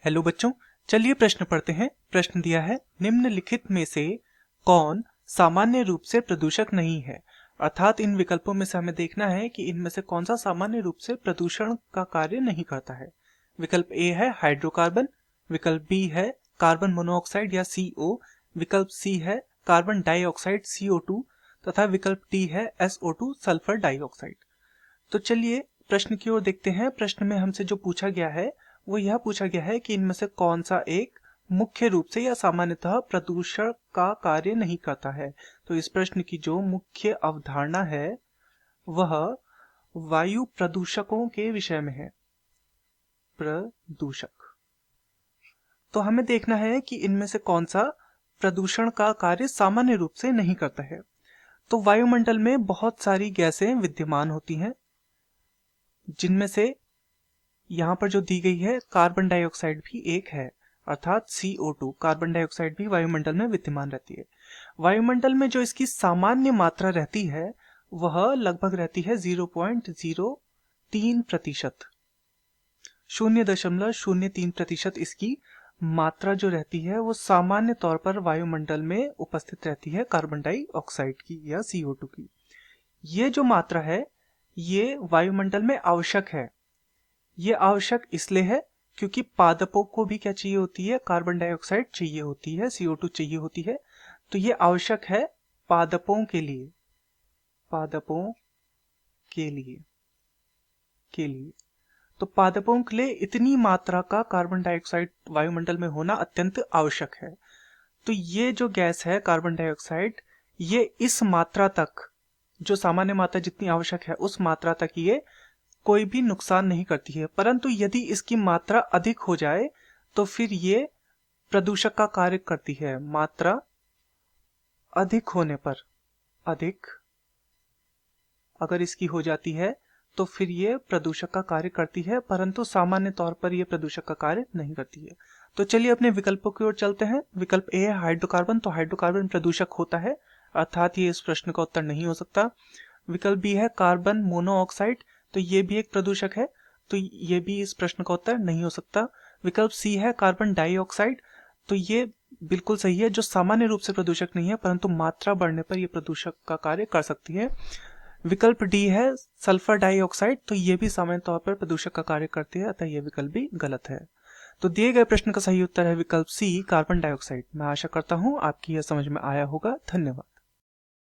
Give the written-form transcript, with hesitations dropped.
Hello बच्चों, चलिए प्रश्न पढ़ते हैं। प्रश्न दिया है, निम्नलिखित में से कौन सामान्य रूप से प्रदूषक नहीं है। अर्थात इन विकल्पों में से हमें देखना है कि इनमें से कौन सा सामान्य रूप से प्रदूषण का कार्य नहीं करता है। विकल्प ए है हाइड्रोकार्बन, विकल्प बी है कार्बन मोनोऑक्साइड या CO, विकल्प सी है कार्बन डाइऑक्साइड CO2 तथा विकल्प डी है SO2 सल्फर डाइऑक्साइड। तो चलिए प्रश्न की ओर देखते हैं। प्रश्न में हमसे जो पूछा गया है वो यह पूछा गया है कि इनमें से कौन सा एक मुख्य रूप से या सामान्यतः प्रदूषण का कार्य नहीं करता है। तो इस प्रश्न की जो मुख्य अवधारणा है वह वायु प्रदूषकों के विषय में है। प्रदूषक, तो हमें देखना है कि इनमें से कौन सा प्रदूषण का कार्य सामान्य रूप से नहीं करता है। तो वायुमंडल में बहुत सारी गैसें विद्यमान होती हैं, जिनमें से यहाँ पर जो दी गई है कार्बन डाइऑक्साइड भी एक है, अर्थात CO2 कार्बन डाइऑक्साइड भी वायुमंडल में विद्यमान रहती है। वायुमंडल में जो इसकी सामान्य मात्रा रहती है वह लगभग रहती है 0.03%। 0.03% इसकी मात्रा जो रहती है वो सामान्य तौर पर वायुमंडल में उपस्थित रहती है कार्बन डाइऑक्साइड की या CO2 की। ये जो मात्रा है ये वायुमंडल में आवश्यक है। ये आवश्यक इसलिए है क्योंकि पादपों को भी क्या चाहिए होती है, कार्बन डाइऑक्साइड चाहिए होती है, CO2 चाहिए होती है। तो ये आवश्यक है पादपों के लिए, पादपों के लिए तो पादपों के लिए इतनी मात्रा का कार्बन डाइऑक्साइड वायुमंडल में होना अत्यंत आवश्यक है। तो ये जो गैस है कार्बन डाइऑक्साइड, ये इस मात्रा तक, जो सामान्य मात्रा जितनी आवश्यक है उस मात्रा तक ये कोई भी नुकसान नहीं करती है। परंतु यदि इसकी मात्रा अधिक हो जाए तो फिर ये प्रदूषक का कार्य करती है। मात्रा अधिक होने पर, अधिक अगर इसकी हो जाती है तो फिर ये प्रदूषक का कार्य करती है, परंतु सामान्य तौर पर यह प्रदूषक का कार्य नहीं करती है। तो चलिए अपने विकल्पों की ओर चलते हैं। विकल्प ए है हाइड्रोकार्बन, तो हाइड्रोकार्बन प्रदूषक होता है, अर्थात ये इस प्रश्न का उत्तर नहीं हो सकता। विकल्प बी है कार्बन मोनोऑक्साइड, तो ये भी एक प्रदूषक है, तो ये भी इस प्रश्न का उत्तर नहीं हो सकता। विकल्प सी है कार्बन डाइऑक्साइड, तो ये बिल्कुल सही है, जो सामान्य रूप से प्रदूषक नहीं है परंतु मात्रा बढ़ने पर यह प्रदूषक का कार्य कर सकती है। विकल्प डी है सल्फर डाइऑक्साइड, तो ये भी सामान्य तौर पर प्रदूषक का कार्य करती है, अतः यह विकल्प भी गलत है। तो दिए गए प्रश्न का सही उत्तर है विकल्प सी कार्बन डाइऑक्साइड। मैं आशा करता हूं आपकी यह समझ में आया होगा। धन्यवाद।